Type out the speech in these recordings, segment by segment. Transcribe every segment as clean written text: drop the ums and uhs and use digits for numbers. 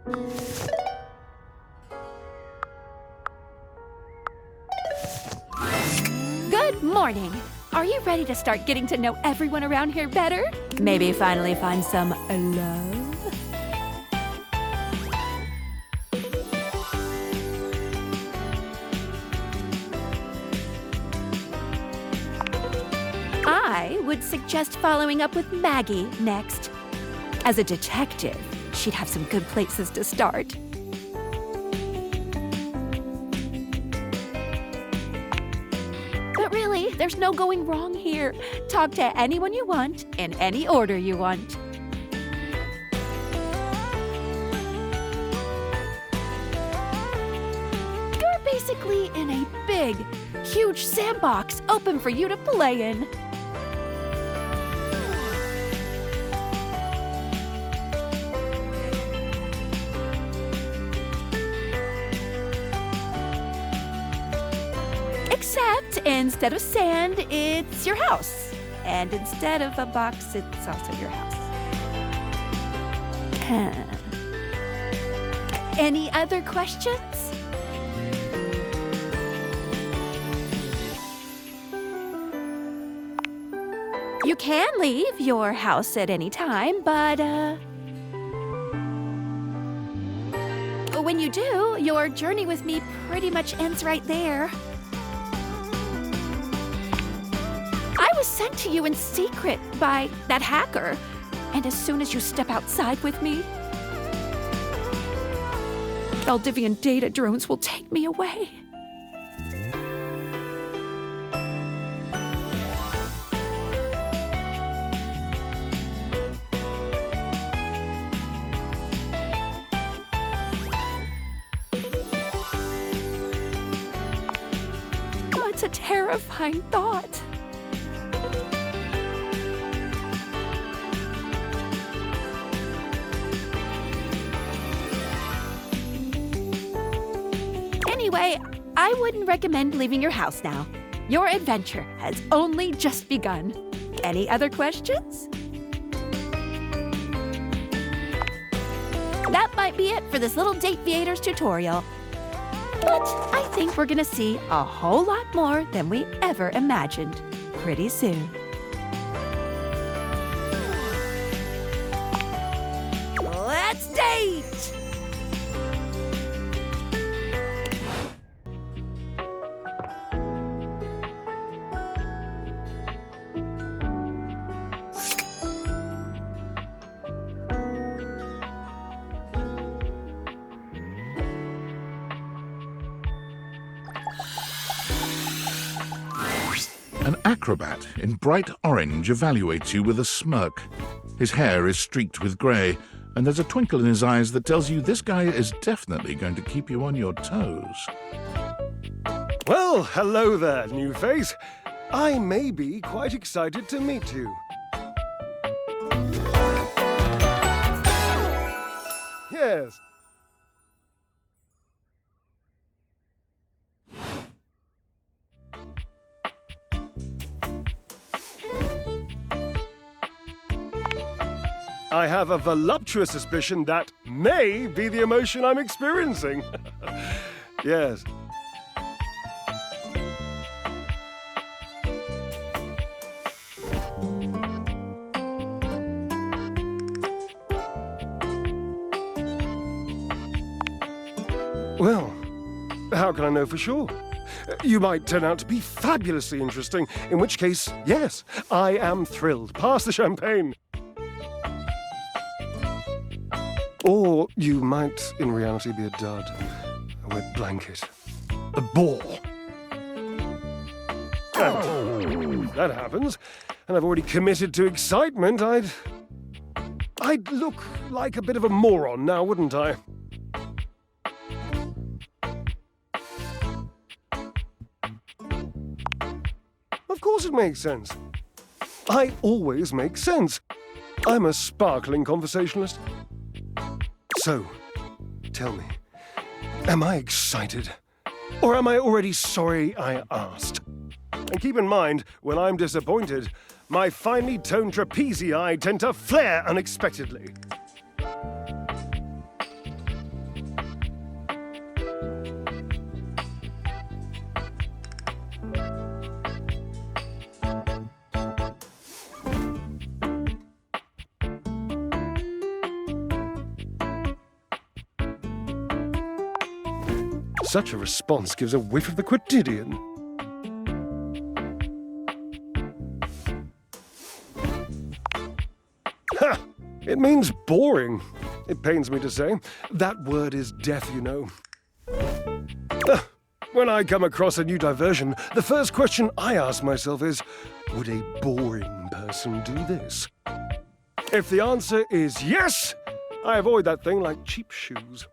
Good morning. Are you ready to start getting to know everyone around here better? Maybe finally find some love? I would suggest following up with Maggie next. As a detective, she'd have some good places to start. But really, there's no going wrong here. Talk to anyone you want, in any order you want. You're basically in a big, huge sandbox open for you to play in. Except instead of sand, it's your house. And instead of a box, it's also your house. Any other questions? You can leave your house at any time, but when you do, your journey with me pretty much ends right there. I was sent to you in secret by that hacker, and as soon as you step outside with me, Valdivian data drones will take me away. Oh, it's a terrifying thought. Anyway, I wouldn't recommend leaving your house now. Your adventure has only just begun. Any other questions? That might be it for this little Dateviators tutorial. But I think we're gonna see a whole lot more than we ever imagined pretty soon. Let's date! An acrobat in bright orange evaluates you with a smirk. His hair is streaked with grey, and there's a twinkle in his eyes that tells you this guy is definitely going to keep you on your toes. Well, hello there, new face. I may be quite excited to meet you. Yes. I have a voluptuous suspicion that may be the emotion I'm experiencing. Yes. Well, how can I know for sure? You might turn out to be fabulously interesting, in which case, yes, I am thrilled. Pass the champagne. Or you might, in reality, be a dud, a wet blanket, a bore. And if that happens, and I've already committed to excitement, I'd look like a bit of a moron now, wouldn't I? Of course it makes sense. I always make sense. I'm a sparkling conversationalist. So, tell me, am I excited? Or am I already sorry I asked? And keep in mind, when I'm disappointed, my finely toned trapezii tend to flare unexpectedly. Such a response gives a whiff of the quotidian. Ha! It means boring. It pains me to say. That word is deaf, you know. When I come across a new diversion, the first question I ask myself is, would a boring person do this? If the answer is yes, I avoid that thing like cheap shoes.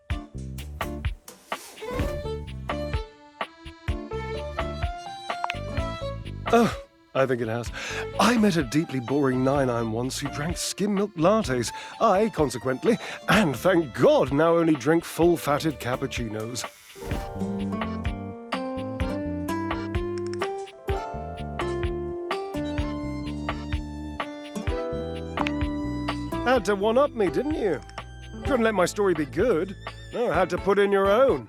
Oh, I think it has. I met a deeply boring 9-9 once who drank skim milk lattes. I, consequently, and thank God, now only drink full-fatted cappuccinos. Had to one-up me, didn't you? Couldn't let my story be good. No, had to put in your own.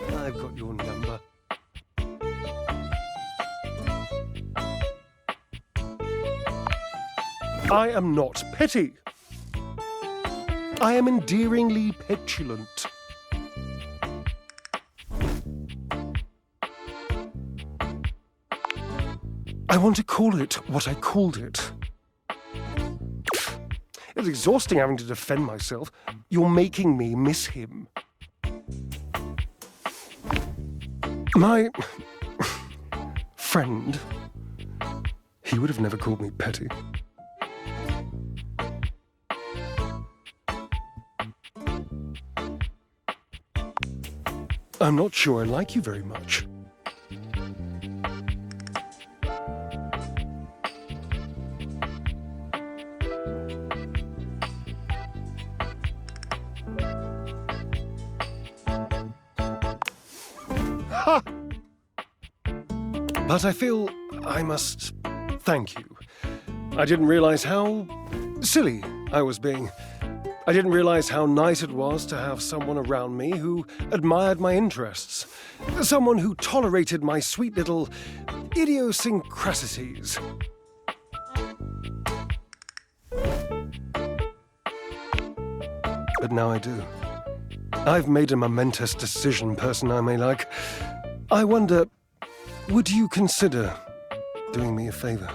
I've got your number. I am not petty. I am endearingly petulant. I want to call it what I called it. It's exhausting having to defend myself. You're making me miss him. My friend, he would have never called me petty. I'm not sure I like you very much. Ha! But I feel I must thank you. I didn't realize how silly I was being. I didn't realize how nice it was to have someone around me who admired my interests. Someone who tolerated my sweet little idiosyncrasies. But now I do. I've made a momentous decision, person I may like. I wonder, would you consider doing me a favor?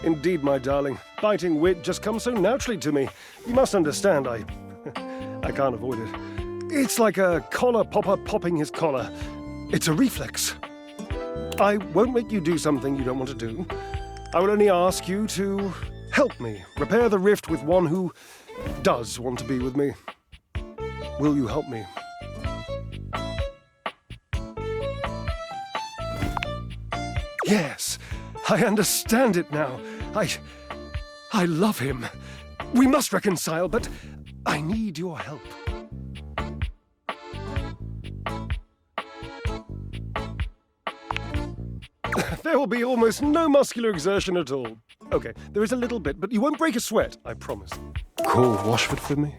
Indeed, my darling. Biting wit just comes so naturally to me. You must understand, I can't avoid it. It's like a collar popper popping his collar. It's a reflex. I won't make you do something you don't want to do. I will only ask you to help me repair the rift with one who does want to be with me. Will you help me? Yes, I understand it now. I love him. We must reconcile, but I need your help. There will be almost no muscular exertion at all. Okay, there is a little bit, but you won't break a sweat, I promise. Call Washford for me.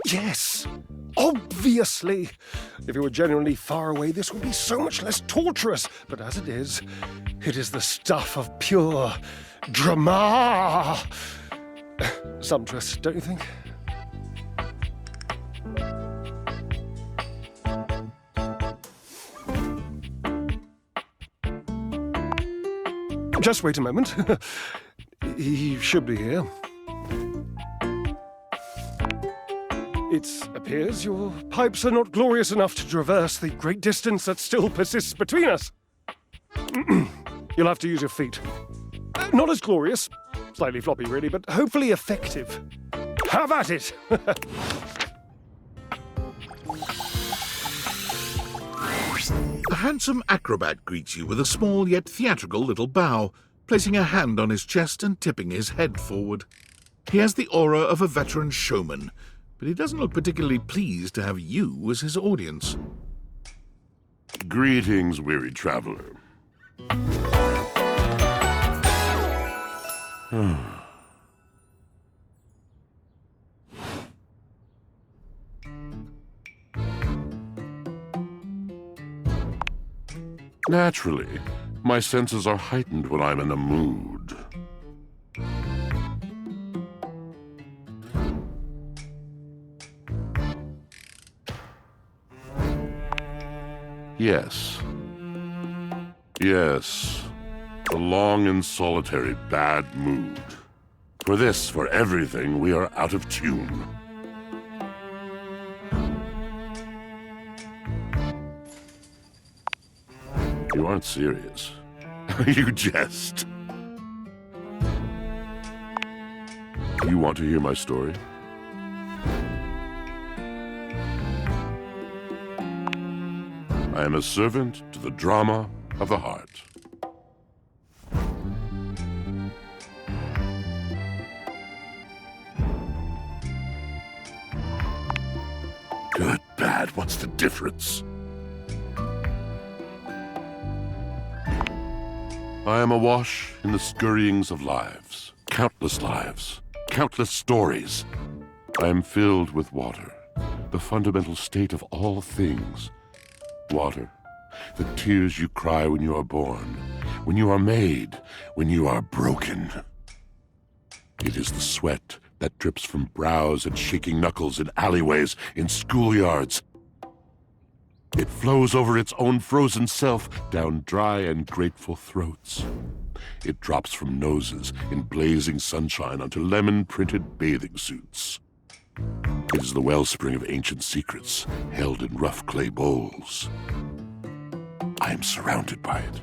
Yes, obviously. If you were genuinely far away, this would be so much less torturous. But as it is the stuff of pure drama. Sumptuous, don't you think? Just wait a moment. He should be here. It appears your pipes are not glorious enough to traverse the great distance that still persists between us. You'll have to use your feet. Not as glorious, slightly floppy really, but hopefully effective. Have at it! A handsome acrobat greets you with a small yet theatrical little bow, placing a hand on his chest and tipping his head forward. He has the aura of a veteran showman, but he doesn't look particularly pleased to have you as his audience. Greetings, weary traveler. Naturally, my senses are heightened when I'm in a mood. Yes. Yes. The long and solitary bad mood. For this, for everything, we are out of tune. You aren't serious. You jest. You want to hear my story? I am a servant to the drama of the heart. Good, bad, what's the difference? I am awash in the scurryings of lives, countless stories. I am filled with water, the fundamental state of all things. Water, the tears you cry when you are born, when you are made, when you are broken. It is the sweat that drips from brows and shaking knuckles in alleyways, in schoolyards. It flows over its own frozen self down dry and grateful throats. It drops from noses in blazing sunshine onto lemon-printed bathing suits. It is the wellspring of ancient secrets held in rough clay bowls. I am surrounded by it.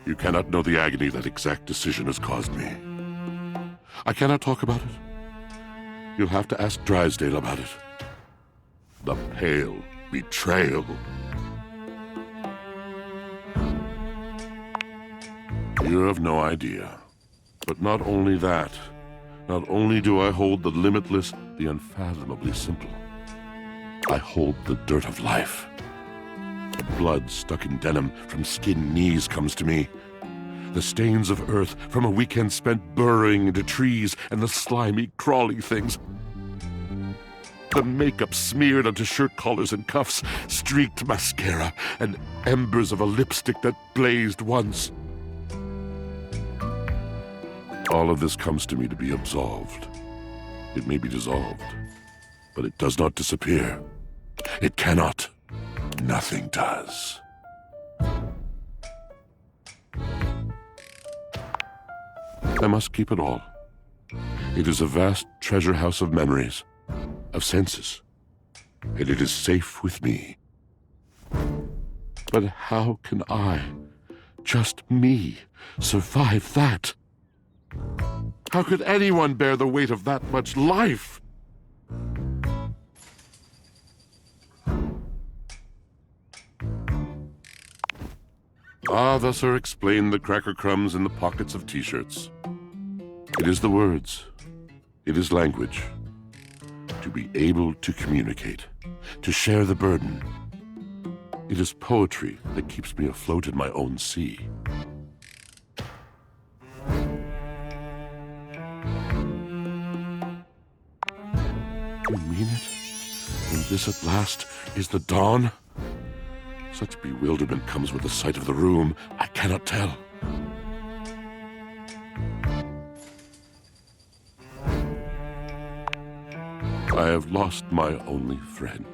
You cannot know the agony that exact decision has caused me. I cannot talk about it. You'll have to ask Drysdale about it. The pale betrayal. You have no idea. But not only that, not only do I hold the limitless, the unfathomably simple, I hold the dirt of life. The blood stuck in denim from skinned knees comes to me. The stains of earth from a weekend spent burrowing into trees and the slimy, crawly things. The makeup smeared onto shirt collars and cuffs, streaked mascara, and embers of a lipstick that blazed once. All of this comes to me to be absolved. It may be dissolved, but it does not disappear. It cannot. Nothing does. I must keep it all. It is a vast treasure house of memories, of senses, and it is safe with me. But how can I, just me, survive that? How could anyone bear the weight of that much life? Ah, thus are explained the cracker crumbs in the pockets of t-shirts. It is the words. It is language. To be able to communicate. To share the burden. It is poetry that keeps me afloat in my own sea. You mean it? And this at last is the dawn? Such bewilderment comes with the sight of the room, I cannot tell. I have lost my only friend.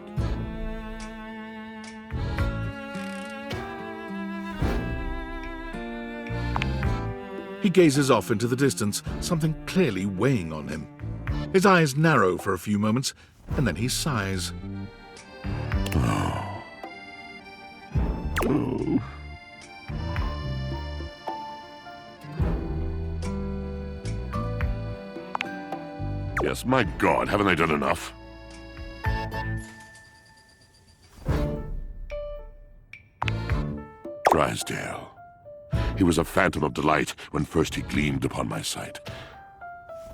He gazes off into the distance, something clearly weighing on him. His eyes narrow for a few moments, and then he sighs. Oh. Yes, my God, haven't I done enough? Drysdale. He was a phantom of delight when first he gleamed upon my sight.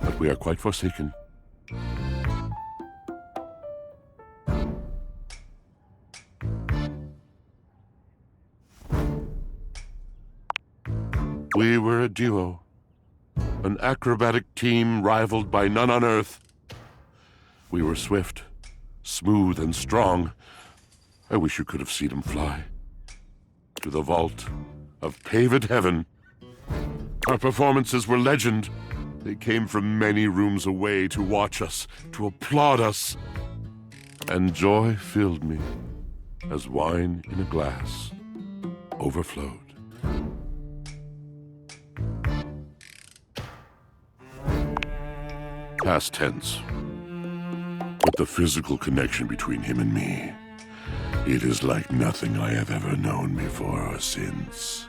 But we are quite forsaken. We were a duo. An acrobatic team rivaled by none on Earth. We were swift, smooth, and strong. I wish you could have seen him fly. To the vault of paved heaven. Our performances were legend. They came from many rooms away to watch us, to applaud us. And joy filled me as wine in a glass overflowed. Past tense. But the physical connection between him and me, it is like nothing I have ever known before or since.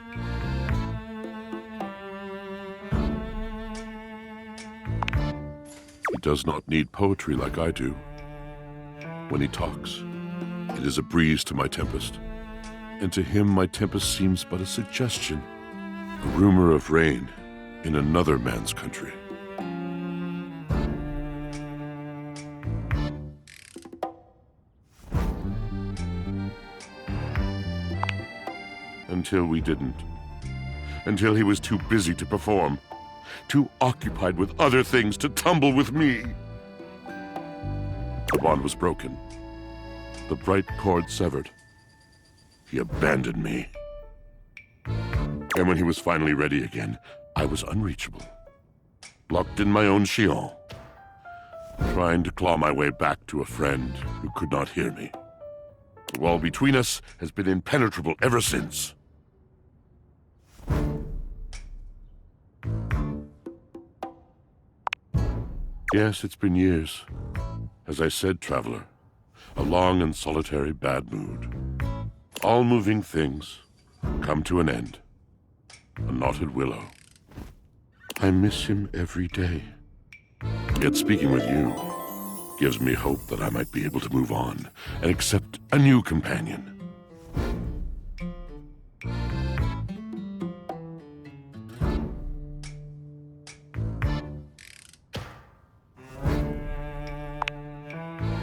He does not need poetry like I do. When he talks, it is a breeze to my tempest, and to him my tempest seems but a suggestion, a rumor of rain in another man's country. Until we didn't. Until he was too busy to perform. Too occupied with other things to tumble with me. The bond was broken. The bright cord severed. He abandoned me. And when he was finally ready again, I was unreachable. Locked in my own Sheol. Trying to claw my way back to a friend who could not hear me. The wall between us has been impenetrable ever since. Yes, it's been years. As I said, traveler, a long and solitary bad mood. All moving things come to an end. A knotted willow. I miss him every day. Yet speaking with you gives me hope that I might be able to move on and accept a new companion.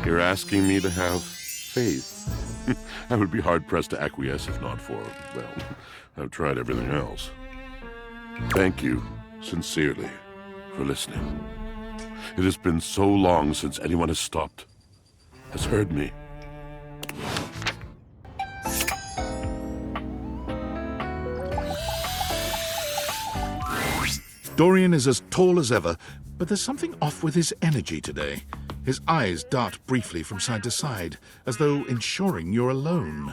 You're asking me to have faith. I would be hard-pressed to acquiesce if not for, well, I've tried everything else. Thank you, sincerely, for listening. It has been so long since anyone has stopped, has heard me. Dorian is as tall as ever, but there's something off with his energy today. His eyes dart briefly from side to side, as though ensuring you're alone.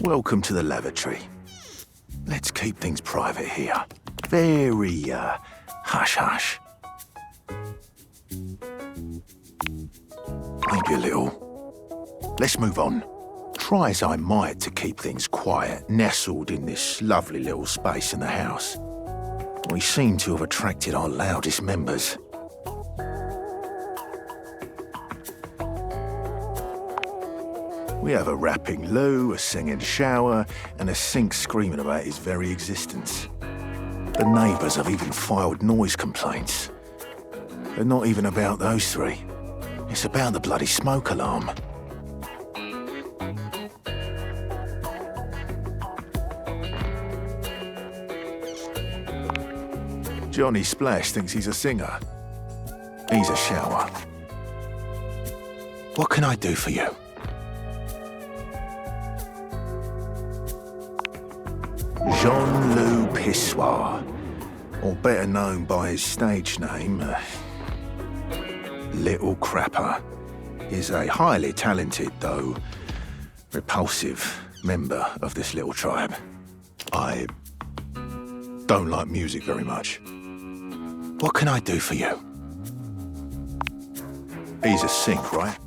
Welcome to the lavatory. Let's keep things private here. Very, hush-hush. Maybe a little. Let's move on. Try as I might to keep things quiet, nestled in this lovely little space in the house. We seem to have attracted our loudest members. We have a rapping loo, a singing shower, and a sink screaming about his very existence. The neighbours have even filed noise complaints. But not even about those three. It's about the bloody smoke alarm. Johnny Splash thinks he's a singer. He's a shower. What can I do for you? Jean-Loup Pissoir, or better known by his stage name, Little Crapper, is a highly talented, though repulsive, member of this little tribe. I don't like music very much. What can I do for you? He's a sink, right?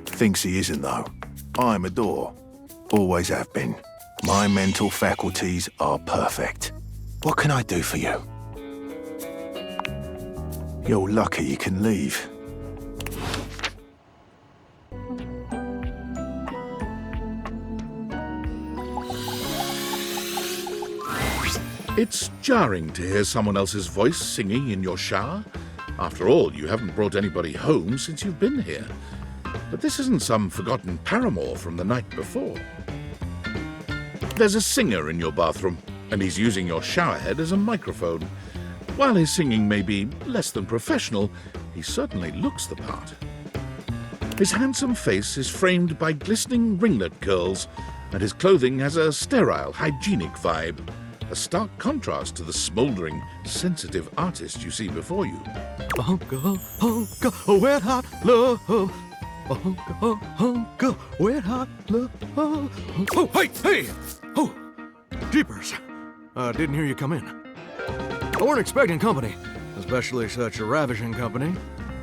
Thinks he isn't, though. I'm a door. Always have been. My mental faculties are perfect. What can I do for you? You're lucky you can leave. It's jarring to hear someone else's voice singing in your shower. After all, you haven't brought anybody home since you've been here. But this isn't some forgotten paramour from the night before. There's a singer in your bathroom. And he's using your showerhead as a microphone. While his singing may be less than professional, he certainly looks the part. His handsome face is framed by glistening ringlet curls, and his clothing has a sterile, hygienic vibe, a stark contrast to the smouldering, sensitive artist you see before you. Hunka, hunka, wet hot love. Hunka, hunka, wet hot love. Oh, hey! Oh, jeepers. Didn't hear you come in. I weren't expecting company, especially such a ravishing company.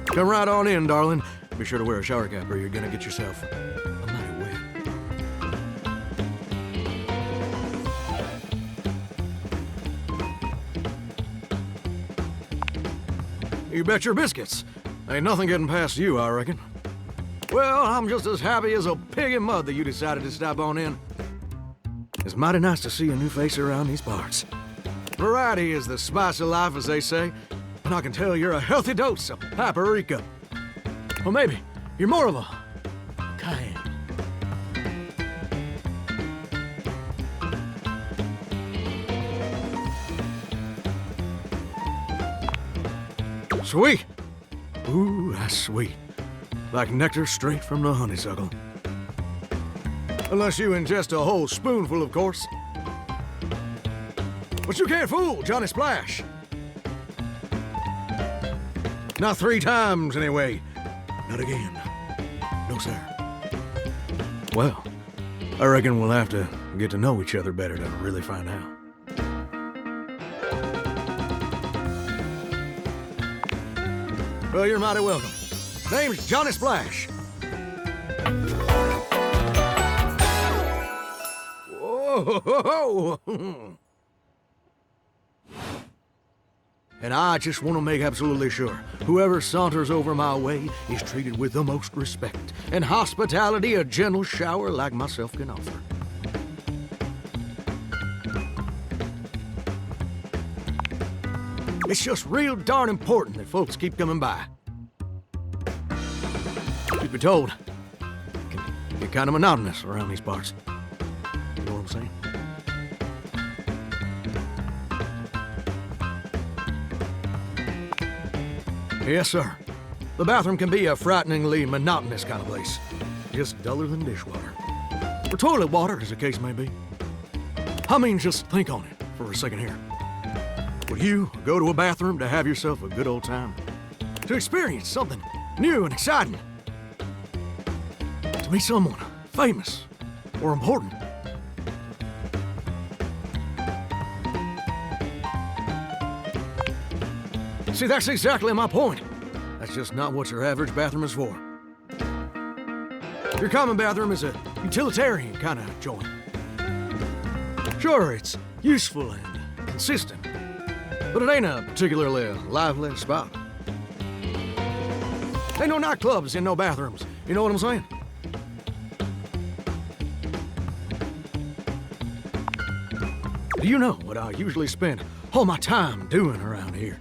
Come right on in, darling. Be sure to wear a shower cap or you're gonna get yourself a mighty wet. You bet your biscuits. Ain't nothing getting past you, I reckon. Well, I'm just as happy as a pig in mud that you decided to stop on in. It's mighty nice to see a new face around these parts. Variety is the spice of life, as they say, and I can tell you're a healthy dose of paprika. Or maybe you're more of a cayenne. Sweet. Ooh, that's sweet. Like nectar straight from the honeysuckle. Unless you ingest a whole spoonful, of course. But you can't fool Johnny Splash. Not 3 times, anyway. Not again. No, sir. Well, I reckon we'll have to get to know each other better to really find out. Well, you're mighty welcome. Name's Johnny Splash. Whoa! And I just want to make absolutely sure whoever saunters over my way is treated with the most respect and hospitality a gentle shower like myself can offer. It's just real darn important that folks keep coming by. Truth be told, it can get kind of monotonous around these parts. You know what I'm saying? Yes, sir. The bathroom can be a frighteningly monotonous kind of place. Just duller than dishwater. Or toilet water, as the case may be. I mean, just think on it for a second here. Would you go to a bathroom to have yourself a good old time? To experience something new and exciting? To meet someone famous or important? See, that's exactly my point. That's just not what your average bathroom is for. Your common bathroom is a utilitarian kind of joint. Sure, it's useful and consistent, but it ain't a particularly lively spot. Ain't no nightclubs in no bathrooms, you know what I'm saying? Do you know what I usually spend all my time doing around here?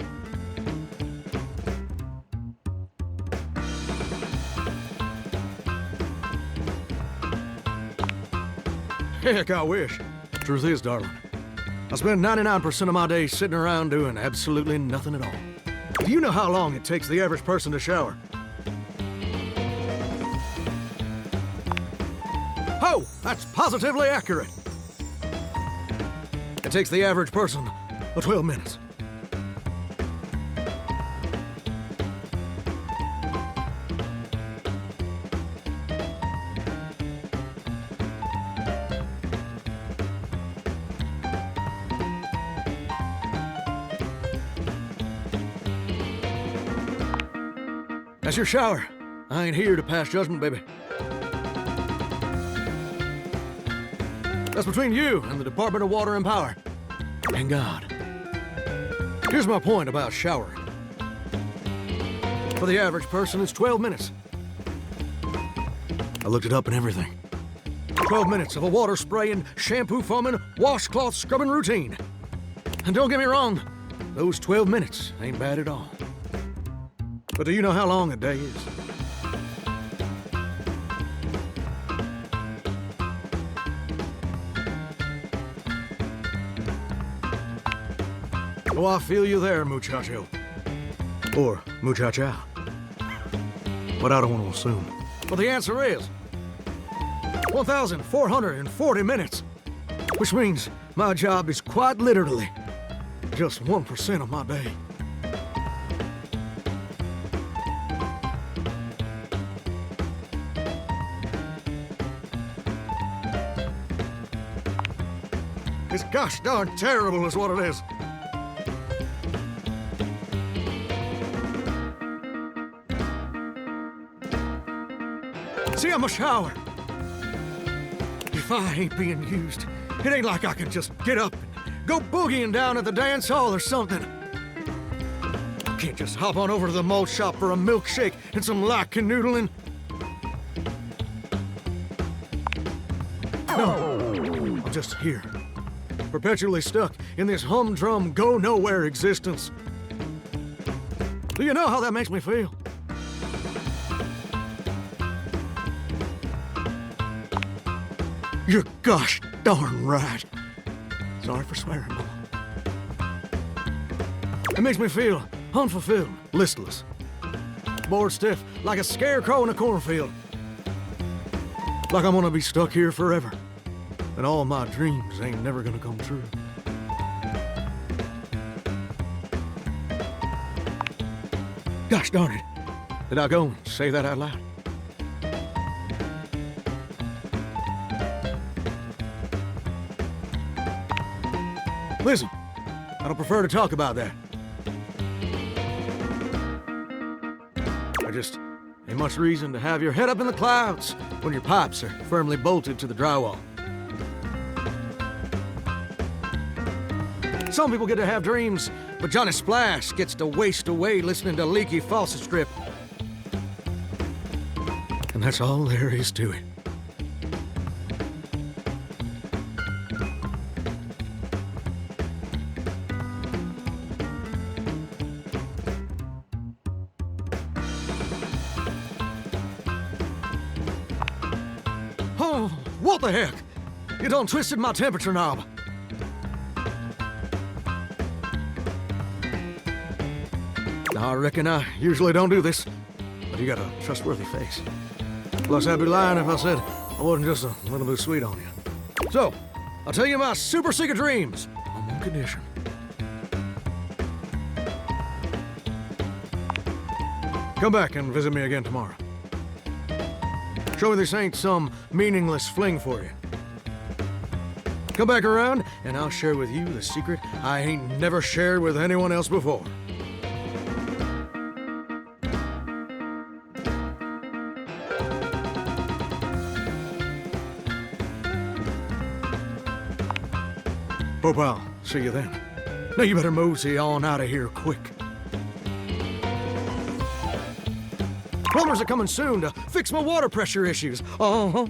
Heck, I wish. Truth is, darling, I spend 99% of my day sitting around doing absolutely nothing at all. Do you know how long it takes the average person to shower? Oh, that's positively accurate. It takes the average person 12 minutes. That's your shower. I ain't here to pass judgment, baby. That's between you and the Department of Water and Power. And God. Here's my point about showering. For the average person, it's 12 minutes. I looked it up and everything. 12 minutes of a water spraying, shampoo foaming, washcloth scrubbing routine. And don't get me wrong, those 12 minutes ain't bad at all. But do you know how long a day is? Oh, I feel you there, muchacho. Or muchacha. But I don't want to assume. But the answer is 1,440 minutes. Which means my job is quite literally just 1% of my day. It's gosh darn terrible is what it is. See, I'm a shower. If I ain't being used, it ain't like I can just get up and go boogieing down at the dance hall or something. I can't just hop on over to the malt shop for a milkshake and some light canoodling. No, I'm just here, perpetually stuck in this humdrum, go-nowhere existence. Do you know how that makes me feel? You're gosh darn right. Sorry for swearing, Mama. It makes me feel unfulfilled, listless, bored stiff, like a scarecrow in a cornfield. Like I'm gonna be stuck here forever, and all my dreams ain't never gonna come true. Gosh darn it. Did I go and say that out loud? Listen, I don't prefer to talk about that. I just ain't much reason to have your head up in the clouds when your pipes are firmly bolted to the drywall. Some people get to have dreams, but Johnny Splash gets to waste away listening to leaky faucet strip. And that's all there is to it. Oh, what the heck? You done twisted my temperature knob. Now, I reckon I usually don't do this, but you got a trustworthy face. Plus, I'd be lying if I said I wasn't just a little bit sweet on you. So, I'll tell you my super secret dreams on one condition. Come back and visit me again tomorrow. Show me this ain't some meaningless fling for you. Come back around, and I'll share with you the secret I ain't never shared with anyone else before. Hope I'll see you then. Now you better mosey on out of here quick. Plumbers are coming soon to fix my water pressure issues. Uh-huh.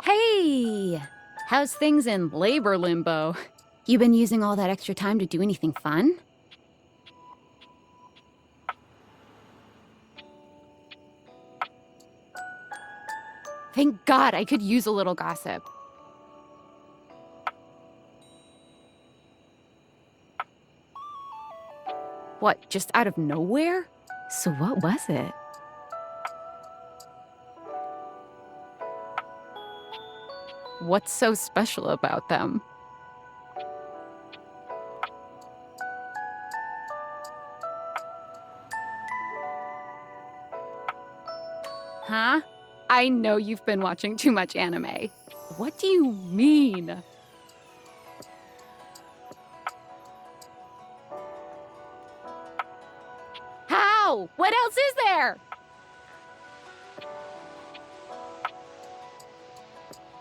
Hey! How's things in labor limbo? You been using all that extra time to do anything fun? Thank God, I could use a little gossip. What, just out of nowhere? So what was it? What's so special about them? Huh? I know you've been watching too much anime. What do you mean? How? What else is there?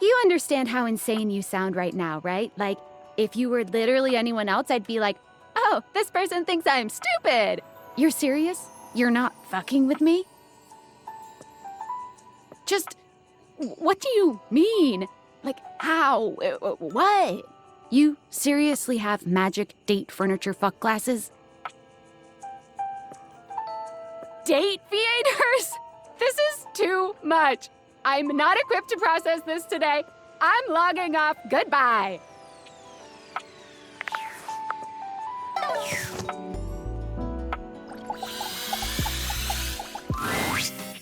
You understand how insane you sound right now, right? Like, if you were literally anyone else, I'd be like, oh, this person thinks I'm stupid. You're serious? You're not fucking with me? Just, what do you mean? Like, how? What? You seriously have magic date furniture fuck glasses? date theaters? This is too much. I'm not equipped to process this today. I'm logging off. Goodbye.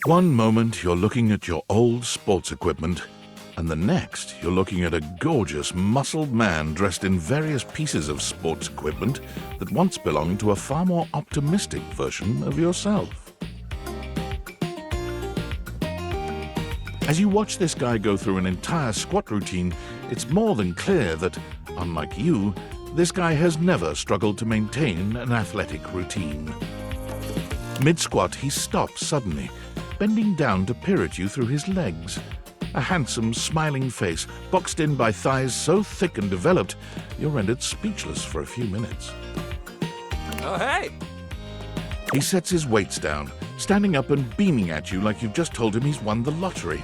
One moment you're looking at your old sports equipment, and the next you're looking at a gorgeous, muscled man dressed in various pieces of sports equipment that once belonged to a far more optimistic version of yourself. As you watch this guy go through an entire squat routine, it's more than clear that, unlike you, this guy has never struggled to maintain an athletic routine. Mid-squat, he stops suddenly, bending down to peer at you through his legs. A handsome, smiling face, boxed in by thighs so thick and developed, you're rendered speechless for a few minutes. Oh, hey! He sets his weights down, standing up and beaming at you like you've just told him he's won the lottery.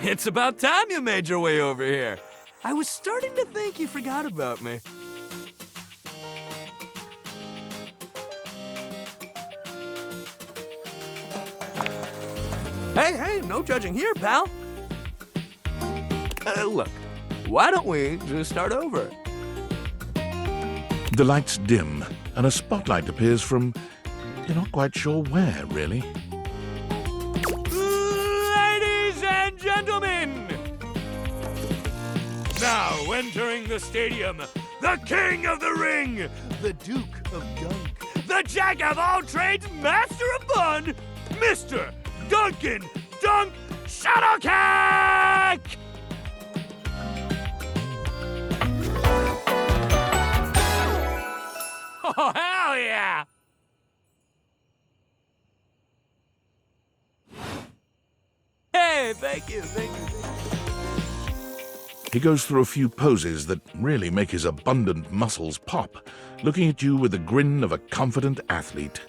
It's about time you made your way over here. I was starting to think you forgot about me. Hey, no judging here, pal. Look, why don't we just start over? The lights dim, and a spotlight appears from... you're not quite sure where, really. Ladies and gentlemen! Now entering the stadium, the king of the ring, the Duke of Dunk, the jack of all trades, master of fun, Mr. Duncan Dunk Shuttlecock! Oh, hell yeah! Hey, thank you. He goes through a few poses that really make his abundant muscles pop, looking at you with the grin of a confident athlete.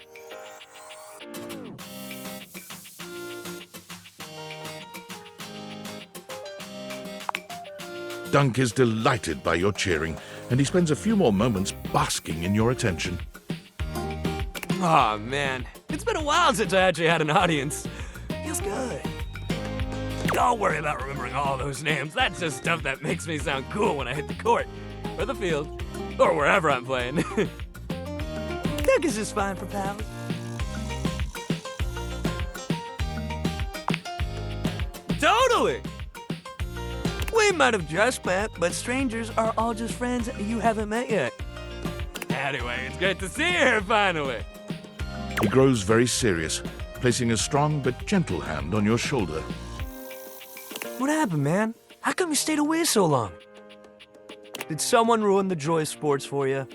Dunk is delighted by your cheering, and he spends a few more moments basking in your attention. Aw, man. It's been a while since I actually had an audience. Feels good. Don't worry about remembering all those names. That's just stuff that makes me sound cool when I hit the court, or the field, or wherever I'm playing. Dunk is just fine for pals. Totally! We might have just met, but strangers are all just friends you haven't met yet. Anyway, it's great to see you here finally. He grows very serious, placing a strong but gentle hand on your shoulder. What happened, man? How come you stayed away so long? Did someone ruin the joy of sports for you?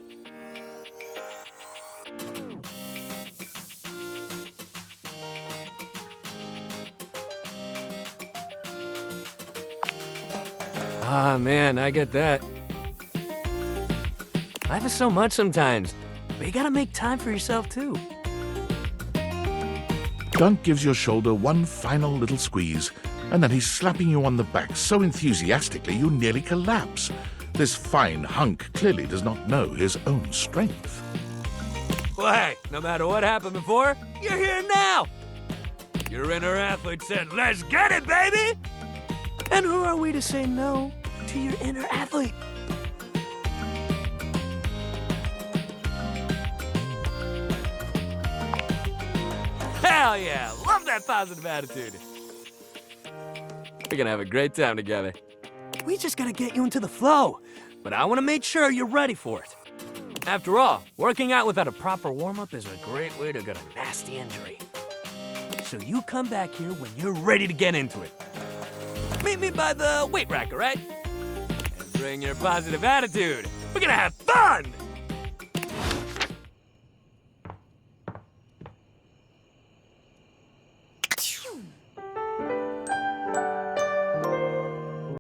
Ah, man, I get that. Life is so much sometimes, but you gotta make time for yourself, too. Dunk gives your shoulder one final little squeeze, and then he's slapping you on the back so enthusiastically you nearly collapse. This fine hunk clearly does not know his own strength. Well, hey, no matter what happened before, you're here now! Your inner athlete said, let's get it, baby! And who are we to say no to your inner athlete? Hell yeah! Love that positive attitude! We're gonna have a great time together. We just gotta get you into the flow, but I wanna make sure you're ready for it. After all, working out without a proper warm-up is a great way to get a nasty injury. So you come back here when you're ready to get into it. Meet me by the weight rack, all right? And bring your positive attitude. We're gonna have fun!